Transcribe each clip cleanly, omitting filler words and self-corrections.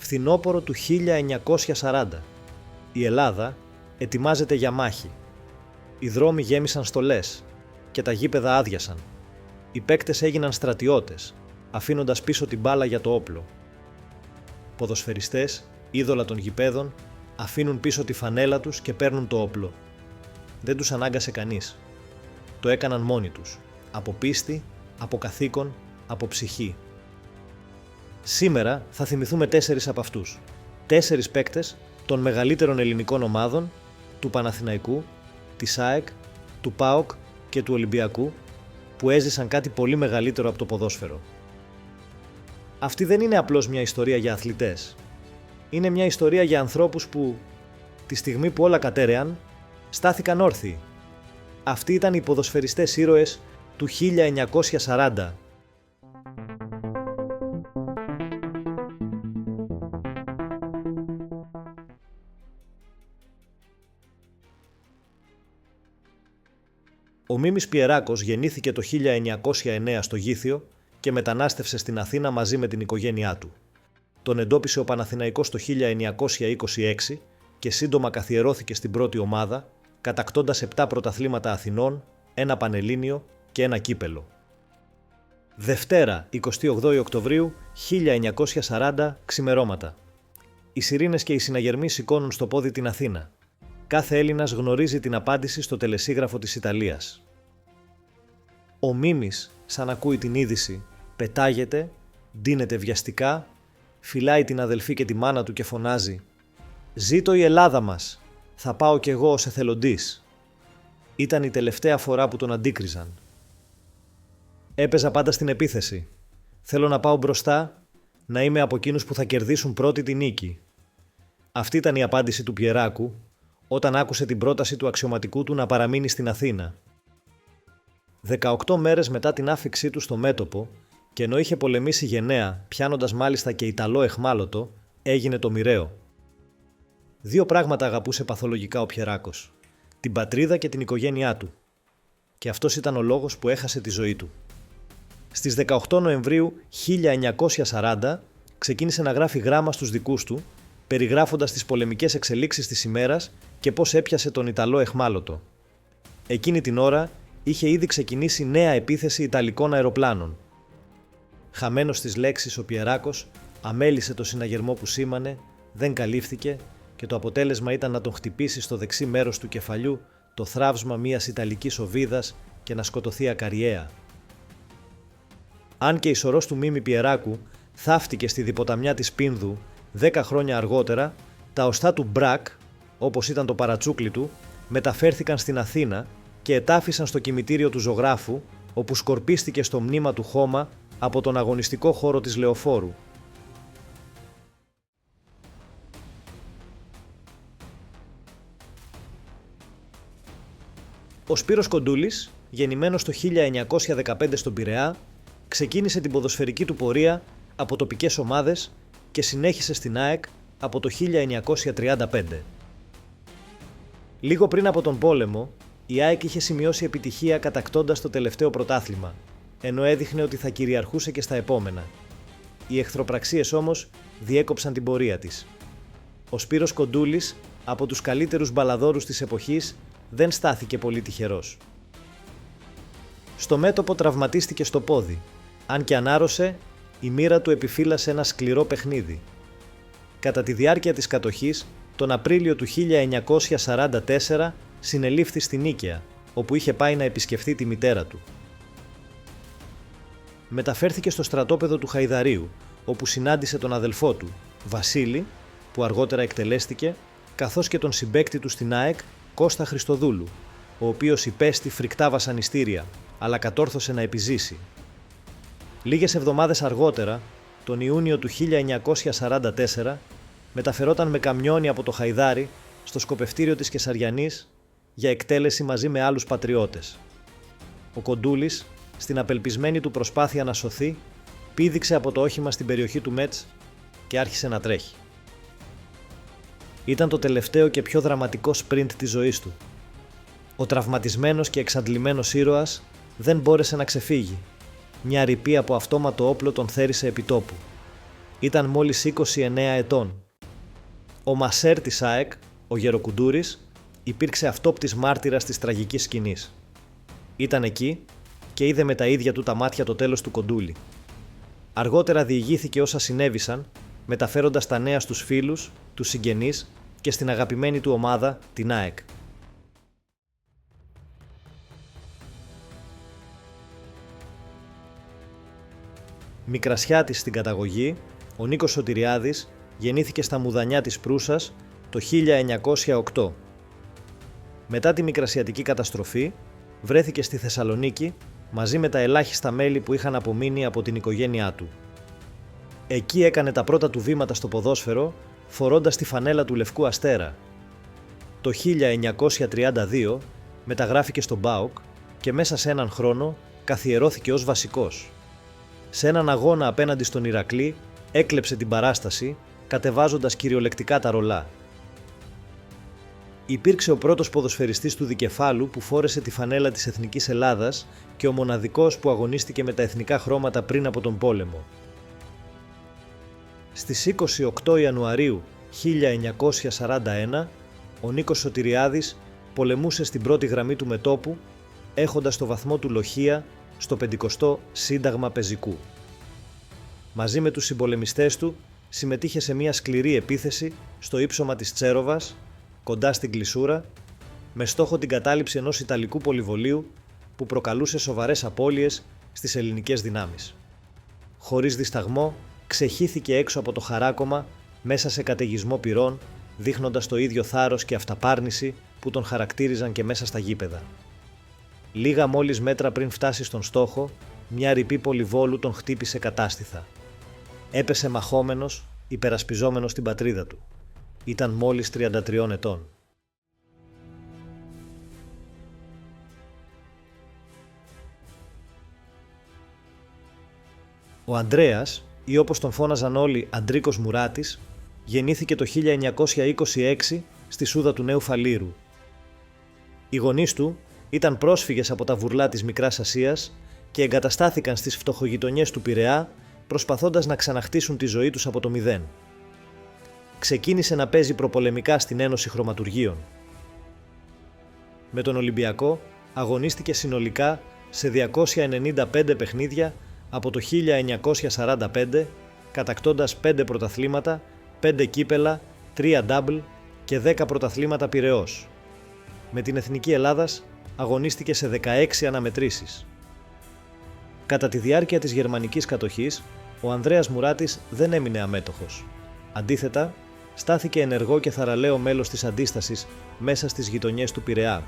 Φθινόπωρο του 1940. Η Ελλάδα ετοιμάζεται για μάχη. Οι δρόμοι γέμισαν στολές και τα γήπεδα άδειασαν. Οι παίκτες έγιναν στρατιώτες, αφήνοντας πίσω την μπάλα για το όπλο. Ποδοσφαιριστές, είδωλα των γηπέδων, αφήνουν πίσω τη φανέλα τους και παίρνουν το όπλο. Δεν τους ανάγκασε κανείς. Το έκαναν μόνοι τους. Από πίστη, από καθήκον, από ψυχή. Σήμερα θα θυμηθούμε 4 από αυτούς. 4 παίκτες των μεγαλύτερων ελληνικών ομάδων, του Παναθηναϊκού, της ΑΕΚ, του ΠΑΟΚ και του Ολυμπιακού, που έζησαν κάτι πολύ μεγαλύτερο από το ποδόσφαιρο. Αυτή δεν είναι απλώς μια ιστορία για αθλητές. Είναι μια ιστορία για ανθρώπους που, τη στιγμή που όλα κατέρεαν, στάθηκαν όρθιοι. Αυτοί ήταν οι ποδοσφαιριστές ήρωες του 1940. Ο Μίμης Πιεράκος γεννήθηκε το 1909 στο Γήθιο και μετανάστευσε στην Αθήνα μαζί με την οικογένειά του. Τον εντόπισε ο Παναθηναϊκός το 1926 και σύντομα καθιερώθηκε στην πρώτη ομάδα, κατακτώντας 7 πρωταθλήματα Αθηνών, 1 Πανελλήνιο και 1 κύπελο. Δευτέρα, 28 Οκτωβρίου 1940, ξημερώματα. Οι σιρήνες και οι συναγερμοί σηκώνουν στο πόδι την Αθήνα. Κάθε Έλληνας γνωρίζει την απάντηση στο τελεσίγραφο της Ιταλίας. Ο Μίμης, σαν ακούει την είδηση, πετάγεται, ντύνεται βιαστικά, φυλάει την αδελφή και τη μάνα του και φωνάζει «Ζήτω η Ελλάδα μας! Θα πάω κι εγώ ως εθελοντής». Ήταν η τελευταία φορά που τον αντίκριζαν. Έπαιζα πάντα στην επίθεση. Θέλω να πάω μπροστά, να είμαι από εκείνους που θα κερδίσουν πρώτη τη νίκη. Αυτή ήταν η απάντηση του Πιεράκου όταν άκουσε την πρόταση του αξιωματικού του να παραμείνει στην Αθήνα. 18 μέρες μετά την άφιξή του στο μέτωπο, και ενώ είχε πολεμήσει γενναία, πιάνοντας μάλιστα και Ιταλό εχμάλωτο, έγινε το μοιραίο. 2 πράγματα αγαπούσε παθολογικά ο Πιεράκος: την πατρίδα και την οικογένειά του. Και αυτός ήταν ο λόγος που έχασε τη ζωή του. Στις 18 Νοεμβρίου 1940 ξεκίνησε να γράφει γράμμα στους δικούς του, περιγράφοντας τις πολεμικές εξελίξεις της ημέρας και πώς έπιασε τον Ιταλό εχμάλωτο. Εκείνη την ώρα είχε ήδη ξεκινήσει νέα επίθεση Ιταλικών αεροπλάνων. Χαμένος στις λέξεις, ο Πιεράκος αμέλησε το συναγερμό που σήμανε, δεν καλύφθηκε και το αποτέλεσμα ήταν να τον χτυπήσει στο δεξί μέρος του κεφαλιού το θράψμα μιας Ιταλικής οβίδας και να σκοτωθεί ακαριέα. Αν και η σωρός του Μίμη Πιεράκου θαύτηκε στη διποταμιά της Πίνδου 10 χρόνια αργότερα, τα οστά του Μπρακ, όπως ήταν το παρατσούκλι του, μεταφέρθηκαν στην Αθήνα και ετάφησαν στο κημητήριο του ζωγράφου, όπου σκορπίστηκε στο μνήμα του χώμα από τον αγωνιστικό χώρο της Λεωφόρου. Ο Σπύρος Κοντούλης, γεννημένος το 1915 στον Πειραιά, ξεκίνησε την ποδοσφαιρική του πορεία από τοπικές ομάδες και συνέχισε στην ΑΕΚ από το 1935. Λίγο πριν από τον πόλεμο, η ΑΕΚ είχε σημειώσει επιτυχία κατακτώντας το τελευταίο πρωτάθλημα, ενώ έδειχνε ότι θα κυριαρχούσε και στα επόμενα. Οι εχθροπραξίες όμως διέκοψαν την πορεία της. Ο Σπύρος Κοντούλης, από τους καλύτερους μπαλαδόρους της εποχής, δεν στάθηκε πολύ τυχερός. Στο μέτωπο τραυματίστηκε στο πόδι. Αν και ανάρρωσε, η μοίρα του επιφύλασε ένα σκληρό παιχνίδι. Κατά τη διάρκεια της κατοχής, τον Απρίλιο του 1944 συνελήφθη στη Νίκαια, όπου είχε πάει να επισκεφθεί τη μητέρα του. Μεταφέρθηκε στο στρατόπεδο του Χαϊδαρίου, όπου συνάντησε τον αδελφό του, Βασίλη, που αργότερα εκτελέστηκε, καθώς και τον συμπαίκτη του στην ΑΕΚ, Κώστα Χριστοδούλου, ο οποίος υπέστη φρικτά βασανιστήρια, αλλά κατόρθωσε να επιζήσει. Λίγες εβδομάδες αργότερα, τον Ιούνιο του 1944, μεταφερόταν με καμιόνι από το Χαϊδάρι στο σκοπευτήριο της Κεσαριανής για εκτέλεση μαζί με άλλους πατριώτες. Ο Κοντούλης, στην απελπισμένη του προσπάθεια να σωθεί, πήδηξε από το όχημα στην περιοχή του Μέτς και άρχισε να τρέχει. Ήταν το τελευταίο και πιο δραματικό σπριντ της ζωής του. Ο τραυματισμένος και εξαντλημένος ήρωας δεν μπόρεσε να ξεφύγει. Μια ρηπή από αυτόματο όπλο τον θέρισε επί τόπου. Ήταν μόλις 29 ετών. Ο μασέρ της ΑΕΚ, ο Γεροκουντούρης, υπήρξε αυτόπτης μάρτυρας της τραγικής σκηνής. Ήταν εκεί και είδε με τα ίδια του τα μάτια το τέλος του κοντούλη. Αργότερα διηγήθηκε όσα συνέβησαν, μεταφέροντας τα νέα στους φίλους, τους συγγενείς και στην αγαπημένη του ομάδα, την ΑΕΚ. Μικρασιάτης στην καταγωγή, ο Νίκος Σωτηριάδης γεννήθηκε στα Μουδανιά της Προύσας το 1908. Μετά τη μικρασιατική καταστροφή, βρέθηκε στη Θεσσαλονίκη μαζί με τα ελάχιστα μέλη που είχαν απομείνει από την οικογένειά του. Εκεί έκανε τα πρώτα του βήματα στο ποδόσφαιρο, φορώντας τη φανέλα του Λευκού Αστέρα. Το 1932 μεταγράφηκε στον ΠΑΟΚ και μέσα σε έναν χρόνο καθιερώθηκε ως βασικός. Σε έναν αγώνα απέναντι στον Ηρακλή έκλεψε την παράσταση, κατεβάζοντας κυριολεκτικά τα ρολά. Υπήρξε ο πρώτος ποδοσφαιριστής του δικεφάλου που φόρεσε τη φανέλα της Εθνικής Ελλάδας και ο μοναδικός που αγωνίστηκε με τα εθνικά χρώματα πριν από τον πόλεμο. Στις 28 Ιανουαρίου 1941, ο Νίκος Σωτηριάδης πολεμούσε στην πρώτη γραμμή του μετώπου, έχοντας το βαθμό του λοχεία στο 50ο Σύνταγμα Πεζικού. Μαζί με τους συμπολεμιστές του συμμετείχε σε μια σκληρή επίθεση στο ύψωμα της Τσέροβας, κοντά στην Κλεισούρα, με στόχο την κατάληψη ενός Ιταλικού πολυβολείου που προκαλούσε σοβαρές απώλειες στις ελληνικές δυνάμεις. Χωρίς δισταγμό, ξεχύθηκε έξω από το χαράκωμα μέσα σε καταιγισμό πυρών, δείχνοντας το ίδιο θάρρος και αυταπάρνηση που τον χαρακτήριζαν και μέσα στα γήπεδα. Λίγα μόλις μέτρα πριν φτάσει στον στόχο, μια ρηπή πολυβόλου τον χτύπησε κατάστιθα. Έπεσε μαχόμενος, υπερασπιζόμενος την πατρίδα του. Ήταν μόλις 33 ετών. Ο Ανδρέας, ή όπως τον φώναζαν όλοι Αντρίκος Μουράτης, γεννήθηκε το 1926 στη Σούδα του Νέου Φαλήρου. Οι γονείς του ήταν πρόσφυγες από τα βουρλά της Μικράς Ασίας και εγκαταστάθηκαν στις φτωχογειτονιές του Πειραιά, προσπαθώντας να ξαναχτίσουν τη ζωή τους από το μηδέν. Ξεκίνησε να παίζει προπολεμικά στην Ένωση Χρωματουργίων. Με τον Ολυμπιακό αγωνίστηκε συνολικά σε 295 παιχνίδια από το 1945, κατακτώντας 5 πρωταθλήματα, 5 κύπελα, 3 ντάμπλ και 10 πρωταθλήματα Πειραιώς. Με την Εθνική Ελλάδας αγωνίστηκε σε 16 αναμετρήσεις. Κατά τη διάρκεια της γερμανικής κατοχής, ο Ανδρέας Μουράτης δεν έμεινε αμέτωχος. Αντίθετα, στάθηκε ενεργό και θαραλέο μέλος της αντίστασης μέσα στις γειτονιές του Πειραιά.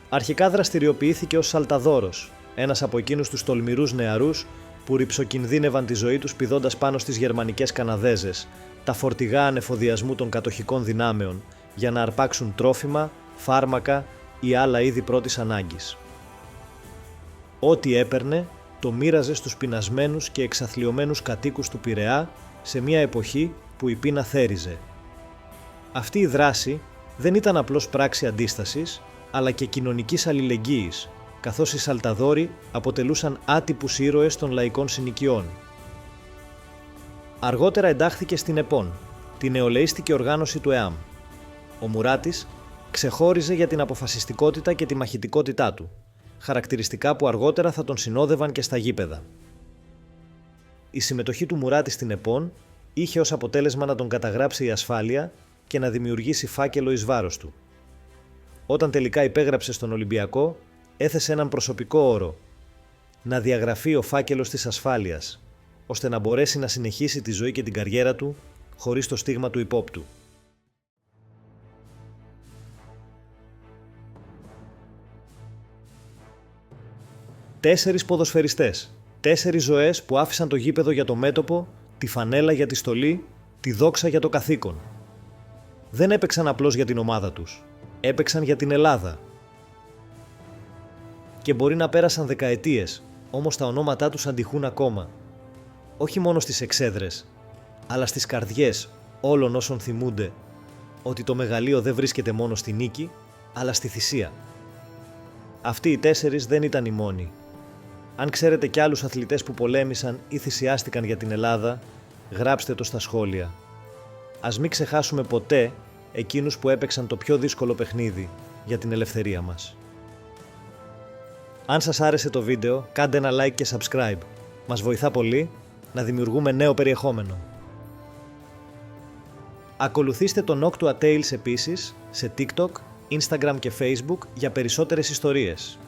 Αρχικά δραστηριοποιήθηκε ως σαλταδόρος, ένας από εκείνους τους τολμηρούς νεαρούς που ρυψοκινδύνευαν τη ζωή τους πηδώντας πάνω στις γερμανικές καναδέζες, τα φορτηγά ανεφοδιασμού των κατοχικών δυνάμεων, για να αρπάξουν τρόφιμα, φάρμακα ή άλλα είδη πρώτης ανάγκης. Ό,τι έπαιρνε, το μοίραζε στους πεινασμένους και εξαθλιωμένους κατοίκους του Πειραιά σε μια εποχή που η πείνα θέριζε. Αυτή η δράση δεν ήταν απλώς πράξη αντίστασης, αλλά και κοινωνικής αλληλεγγύης, καθώς οι σαλταδόροι αποτελούσαν άτυπους ήρωες των λαϊκών συνοικιών. Αργότερα εντάχθηκε στην ΕΠΟΝ, την νεολαίστικη οργάνωση του ΕΑΜ. Ο Μουράτης ξεχώριζε για την αποφασιστικότητα και τη μαχητικότητά του, χαρακτηριστικά που αργότερα θα τον συνόδευαν και στα γήπεδα. Η συμμετοχή του Μουράτη στην ΕΠΟΝ είχε ως αποτέλεσμα να τον καταγράψει η ασφάλεια και να δημιουργήσει φάκελο εις βάρος του. Όταν τελικά υπέγραψε στον Ολυμπιακό, έθεσε έναν προσωπικό όρο: να διαγραφεί ο φάκελος της ασφάλειας, ώστε να μπορέσει να συνεχίσει τη ζωή και την καριέρα του χωρίς το στίγμα του υπόπτου. Τέσσερις ποδοσφαιριστές, 4 ζωές που άφησαν το γήπεδο για το μέτωπο, τη φανέλα για τη στολή, τη δόξα για το καθήκον. Δεν έπαιξαν απλώς για την ομάδα τους, έπαιξαν για την Ελλάδα. Και μπορεί να πέρασαν δεκαετίες, όμως τα ονόματά τους αντιχούν ακόμα. Όχι μόνο στις εξέδρες, αλλά στις καρδιές όλων όσων θυμούνται ότι το μεγαλείο δεν βρίσκεται μόνο στη νίκη, αλλά στη θυσία. Αυτοί οι 4 δεν ήταν οι μόνοι. Αν ξέρετε κι άλλους αθλητές που πολέμησαν ή θυσιάστηκαν για την Ελλάδα, γράψτε το στα σχόλια. Ας μην ξεχάσουμε ποτέ εκείνους που έπαιξαν το πιο δύσκολο παιχνίδι για την ελευθερία μας. Αν σας άρεσε το βίντεο, κάντε ένα like και subscribe. Μας βοηθά πολύ να δημιουργούμε νέο περιεχόμενο. Ακολουθήστε τον Noctua Tales επίσης σε TikTok, Instagram και Facebook για περισσότερες ιστορίες.